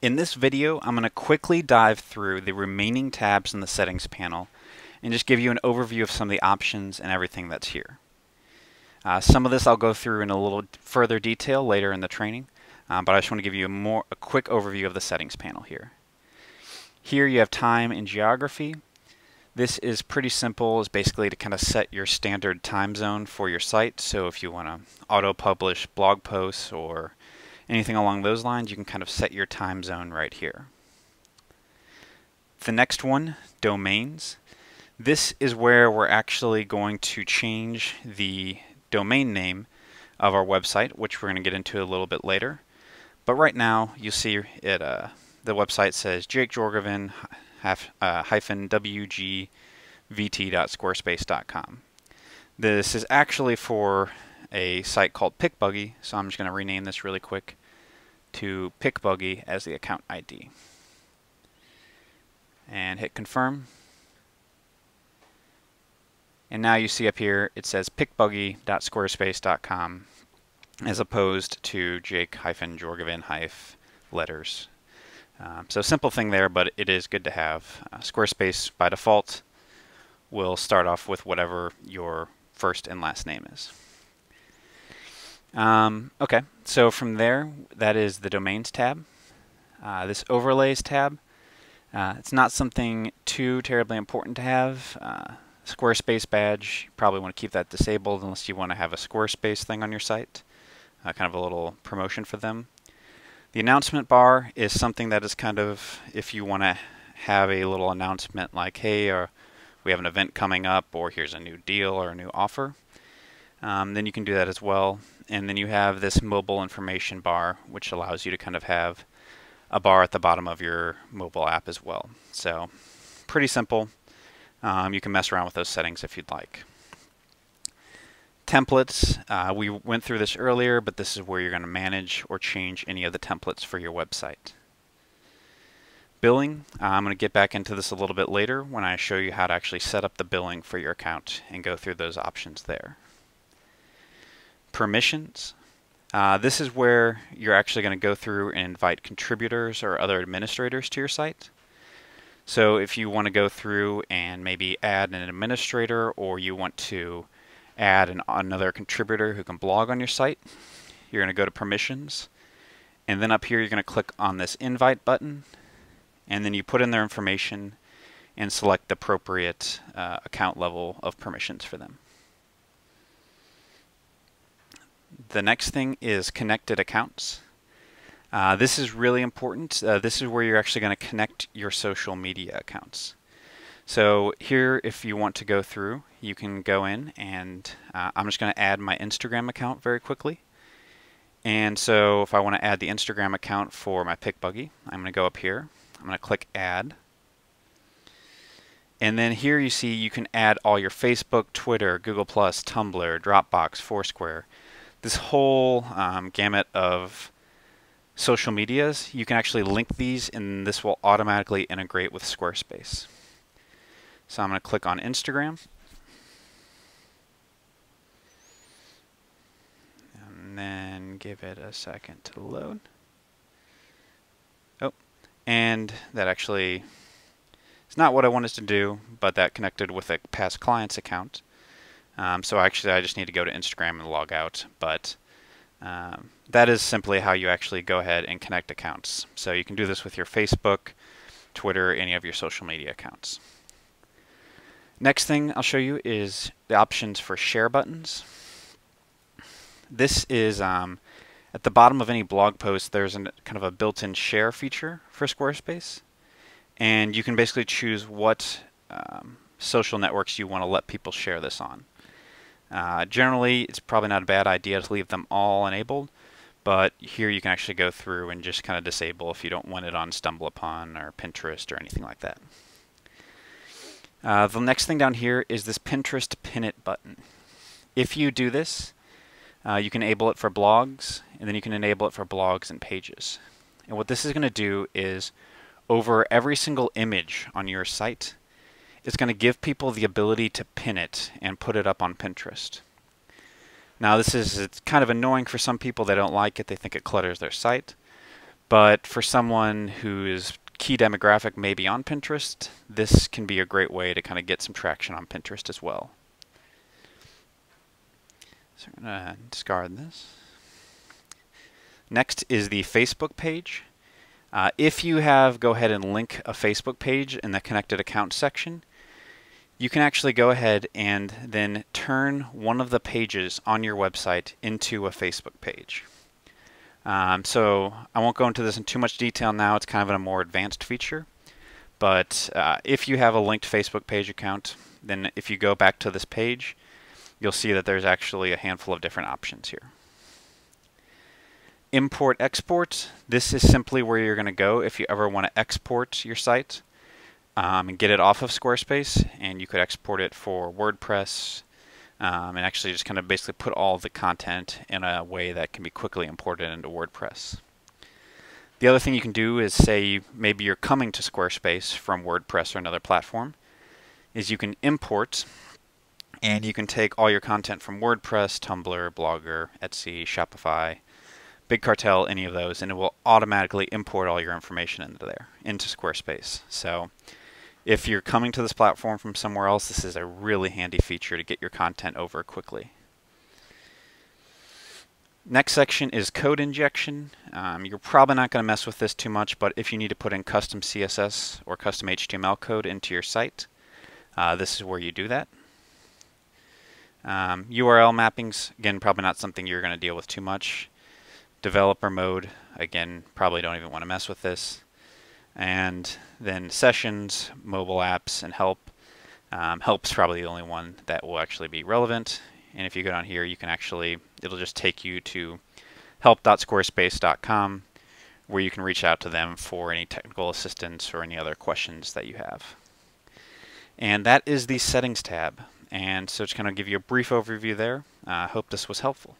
In this video, I'm going to quickly dive through the remaining tabs in the settings panel and just give you an overview of some of the options and everything that's here. Some of this I'll go through in a little further detail later in the training, but I just want to give you a quick overview of the settings panel here. Here you have time and geography. This is pretty simple. It's basically to kind of set your standard time zone for your site. So if you want to auto-publish blog posts or anything along those lines, you can kind of set your time zone right here. The next one, domains. This is where we're actually going to change the domain name of our website, which we're going to get into a little bit later. But right now, you see it. The website says jakejorgovin-wgvt.squarespace.com. This is actually for a site called PickBuggy, so I'm just going to rename this really quick to PickBuggy as the account ID. And hit confirm. And now you see up here it says pickbuggy.squarespace.com as opposed to jake-jorgovin-letters. So simple thing there, but it is good to have. Squarespace by default will start off with whatever your first and last name is. Okay, so from there, that is the domains tab. This overlays tab, it's not something too terribly important to have. Squarespace badge, you probably want to keep that disabled unless you want to have a Squarespace thing on your site. Kind of a little promotion for them. The announcement bar is something that is kind of, if you want to have a little announcement like, hey, we have an event coming up, or here's a new deal or a new offer, then you can do that as well. And then you have this mobile information bar, which allows you to kind of have a bar at the bottom of your mobile app as well. So pretty simple. You can mess around with those settings if you'd like. Templates, we went through this earlier, but this is where you're going to manage or change any of the templates for your website. Billing, I'm going to get back into this a little bit later when I show you how to actually set up the billing for your account and go through those options there. Permissions, this is where you're actually going to go through and invite contributors or other administrators to your site. So if you want to go through and maybe add an administrator, or you want to add another contributor who can blog on your site, you're going to go to permissions, and then up here you're going to click on this invite button, and then you put in their information and select the appropriate account level of permissions for them. The next thing is connected accounts. This is really important. This is where you're actually going to connect your social media accounts. So here, if you want to go through, you can go in, and I'm just going to add my Instagram account very quickly. And so if I want to add the Instagram account for my PickBuggy, I'm going to go up here. I'm going to click Add. And then here you see you can add all your Facebook, Twitter, Google+, Tumblr, Dropbox, Foursquare. This whole gamut of social medias, you can actually link these, and this will automatically integrate with Squarespace. So I'm going to click on Instagram. And then give it a second to load. Oh, and that actually is not what I wanted to do, but that connected with a past client's account. So actually I just need to go to Instagram and log out, but that is simply how you actually go ahead and connect accounts. So you can do this with your Facebook, Twitter, any of your social media accounts. Next thing I'll show you is the options for share buttons. This is at the bottom of any blog post, there's kind of a built-in share feature for Squarespace, and you can basically choose what social networks you want to let people share this on. Generally, it's probably not a bad idea to leave them all enabled, but here you can actually go through and just kind of disable if you don't want it on StumbleUpon or Pinterest or anything like that. The next thing down here is this Pinterest Pin It button. If you do this, you can enable it for blogs, and then you can enable it for blogs and pages. And what this is going to do is, over every single image on your site, it's going to give people the ability to pin it and put it up on Pinterest. Now it's kind of annoying for some people. They don't like it. They think it clutters their site. But for someone whose key demographic may be on Pinterest, this can be a great way to kind of get some traction on Pinterest as well. So I'm going to discard this. Next is the Facebook page. If you have, go ahead and link a Facebook page in the connected accounts section. You can actually go ahead and then turn one of the pages on your website into a Facebook page. So I won't go into this in too much detail now. It's kind of a more advanced feature. But if you have a linked Facebook page account, then if you go back to this page, you'll see that there's actually a handful of different options here. Import export. This is simply where you're going to go if you ever want to export your site and get it off of Squarespace. And you could export it for WordPress and actually just kind of basically put all the content in a way that can be quickly imported into WordPress. The other thing you can do is say maybe you're coming to Squarespace from WordPress or another platform, is you can import and you can take all your content from WordPress, Tumblr, Blogger, Etsy, Shopify, Big Cartel, any of those, and it will automatically import all your information into there, into Squarespace. So if you're coming to this platform from somewhere else, this is a really handy feature to get your content over quickly. Next section is code injection. You're probably not going to mess with this too much, but if you need to put in custom CSS or custom HTML code into your site, this is where you do that. URL mappings, again, probably not something you're going to deal with too much. Developer mode, again, probably don't even want to mess with this. And then sessions, mobile apps, and help. Help's probably the only one that will actually be relevant. And if you go down here, you can actually, it'll just take you to help.squarespace.com where you can reach out to them for any technical assistance or any other questions that you have. And that is the settings tab. And so just kind of give you a brief overview there. I hope this was helpful.